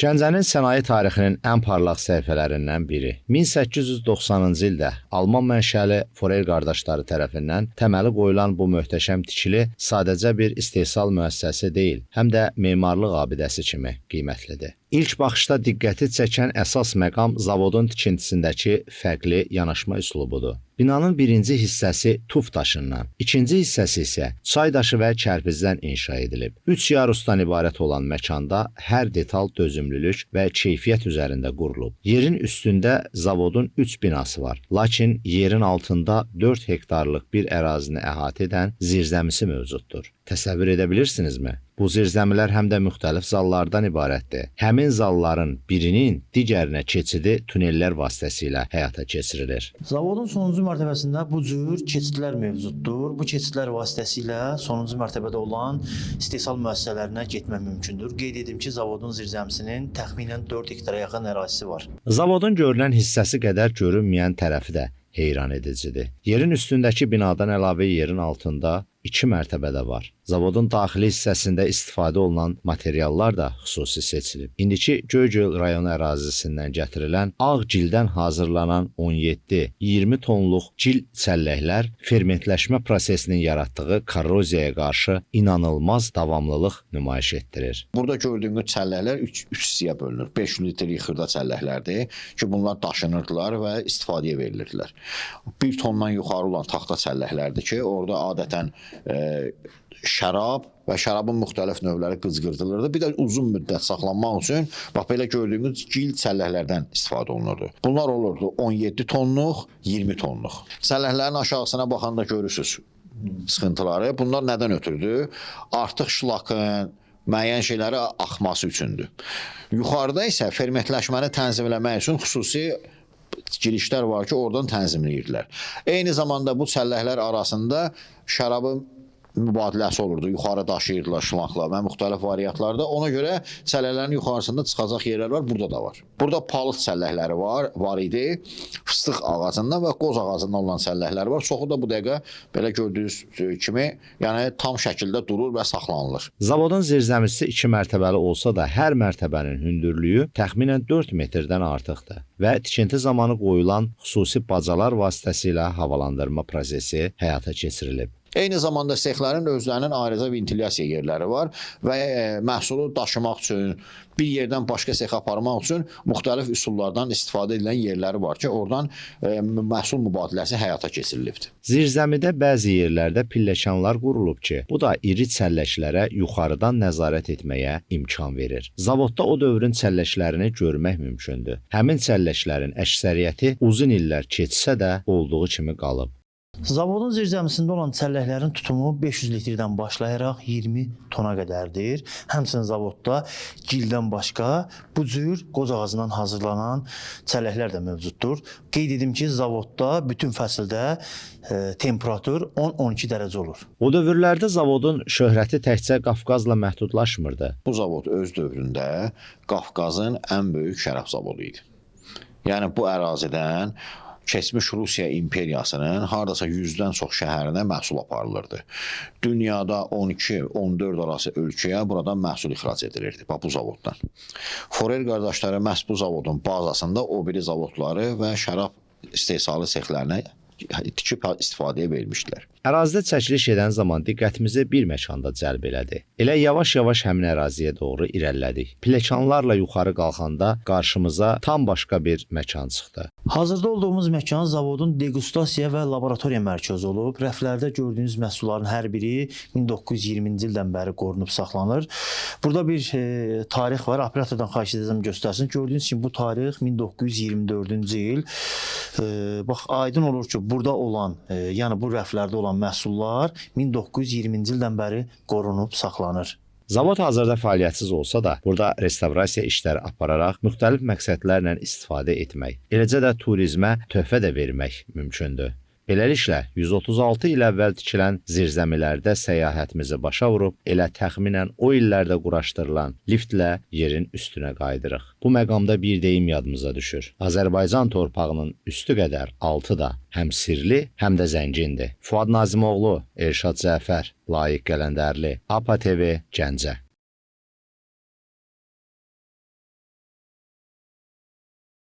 Gəncənin sənaye tarixinin ən parlaq səhifələrindən biri. 1890-cı ildə Alman mənşəli Forer qardaşları tərəfindən təməli qoyulan bu möhtəşəm tikili sadəcə bir istehsal müəssisəsi deyil, həm də memarlıq abidəsi kimi qiymətlidir. İlk baxışda diqqəti çəkən əsas məqam zavodun tikintisindəki fərqli yanaşma üslubudur. Binanın birinci hissəsi tuf daşından, ikinci hissəsi isə çay daşı və kərpizdən inşa edilib. 3 yarusdan ibarət olan məkanda hər detal dözümlülük və keyfiyyət üzərində qurulub. Yerin üstündə zavodun 3 binası var, lakin yerin altında 4 hektarlıq bir ərazini əhatə edən zirzəmisi mövcuddur. Təsəvvür edə bilirsinizmi? Bu zirzəmilər həm də müxtəlif zallardan ibarətdir. Həmin zalların birinin digərinə keçidi tunellər vasitəsilə həyata keçirilir. Zavodun sonuncu mərtəbəsində bu cür keçidlər mövcuddur. Bu keçidlər vasitəsilə sonuncu mərtəbədə olan istehsal müəssisələrinə getmək mümkündür. Qeyd edim ki, zavodun zirzəmisinin təxminən 4 hektara yaxın ərazisi var. Zavodun görünən hissəsi qədər görünməyən tərəfi də heyran edicidir. Yerin üstündəki binadan əlavə yerin altında 2 mərtəbədə var. Zavodun daxili hissəsində istifadə olunan materiallar da xüsusi seçilib. İndiki Göygöl rayonu ərazisindən gətirilən ağ gildən hazırlanan 17-20 tonluq gil çəlləklər fermentləşmə prosesinin yaratdığı korroziyaya qarşı inanılmaz davamlılıq nümayiş etdirir. Burada gördüyümüz çəlləklər 3 hissəyə bölünür. 5 litr xırda çəlləklərdir ki, bunlar daşınırdılar və istifadəyə verilirdilər. 1 tondan yuxarı olan taxta çəlləklərdir ki, orada adətən şərab və şərabın müxtəlif növləri qızgırdılırdı. Bir də uzun müddət saxlanmaq üçün bax belə gördüyümüz gil çəlləklərdən istifadə olunurdu. Bunlar olurdu 17 tonluq, 20 tonluq. Çəlləklərin aşağısına baxanda görürsünüz sıxıntıları. Bunlar nədən ötürdü? Artıq şlakın, müəyyən şeyləri axması üçündür. Yuxarıda isə fermentləşməni tənzimləmək üçün xüsusi girişlər var ki, oradan tənzimləyirdilər. Eyni zamanda bu çəlləklər arasında şərabın mübadiləsi olurdu. Yuxarı daşıyırdılar şlankla və müxtəlif variantlarda. Ona görə çəlləklərin yuxarısında çıxacaq yerlər var, burada da var. Burada palıd çəlləkləri var idi. Fıstıq ağacından və qoz ağacından olan çəlləkləri var. Çoxu da bu dəqiqə belə gördüyünüz kimi, yəni tam şəkildə durur və saxlanılır. Zavodun zirzəmisi 2 mərtəbəli olsa da hər mərtəbənin hündürlüyü təxminən 4 metrdən artıqdır və tikinti zamanı qoyulan xüsusi bacalar vasitəsilə havalandırma prosesi həyata keçirilib. Eyni zamanda sexlərin özlərinin ayrıca ventilyasiya yerləri var və məhsulu daşımaq üçün, bir yerdən başqa sexə aparmaq üçün müxtəlif üsullardan istifadə edilən yerləri var ki, oradan məhsul mübadiləsi həyata keçirilibdir. Zirzəmidə bəzi yerlərdə pilləkənlər qurulub ki, bu da iri çəlləklərə yuxarıdan nəzarət etməyə imkan verir. Zavodda o dövrün çəlləklərini görmək mümkündür. Həmin çəlləklərin əksəriyyəti uzun illər keçsə də olduğu kimi qalıb. Zavodun zirzəmisində olan çəlləklərin tutumu 500 litrdən başlayaraq 20 tona qədərdir. Həmçinin zavodda gildən başqa bu cür qoz ağacından hazırlanan çəlləklər də mövcuddur. Qeyd edim ki, zavodda bütün fəsildə temperatur 10-12 dərəcə olur. O dövrlərdə zavodun şöhrəti təkcə Qafqazla məhdudlaşmırdı. Bu zavod öz dövründə Qafqazın ən böyük şərab zavodu idi. Yəni bu ərazidən keçmiş Rusiya imperiyasının hardasa 100-dən çox şəhərinə məhsul aparılırdı. Dünyada 12-14 arası ölkəyə buradan məhsul ixrac edilirdi bu zavoddan. Forer qardaşları məhz bu zavodun bazasında o biri zavodları və şərab istehsalı sexlərinə tikib istifadəyə vermişdilər. Ərazidə çəkiliş edən zaman diqqətimizi bir məkanda cəlb elədi. Elə yavaş-yavaş həmin əraziyə doğru irəlilədik. Pilləkənlərlə yuxarı qalxanda qarşımıza tam başqa bir məkan çıxdı. Hazırda olduğumuz məkan zavodun dequstasiya və laboratoriya mərkəzi olub. Rəflərdə gördüyünüz məhsulların hər biri 1920-ci ildən bəri qorunub saxlanır. Burada bir tarix var. Operatordan xahiş edəcəm göstərsin. Gördüyünüz kimi bu tarix 1924-cü il. Bax, aydın olur ki, burada olan, yəni bu rəflərdə olan məhsullar 1920-ci ildən bəri qorunub saxlanır. Zavod hazırda fəaliyyətsiz olsa da, burada restavrasiya işləri apararaq müxtəlif məqsədlərlə istifadə etmək, eləcə də turizmə töhfə də vermək mümkündür. Beləliklə, 136 il əvvəl tikilən zirzəmilərdə səyahətimizi başa vurub, elə təxminən o illərdə quraşdırılan liftlə yerin üstünə qaydırıq. Bu məqamda bir deyim yadımıza düşür. Azərbaycan torpağının üstü qədər altı da həm sirli, həm də zəngindir. Fuad Nazimoğlu, Elşad Cəfər, Layiq Gələndərli, APA TV, Gəncə.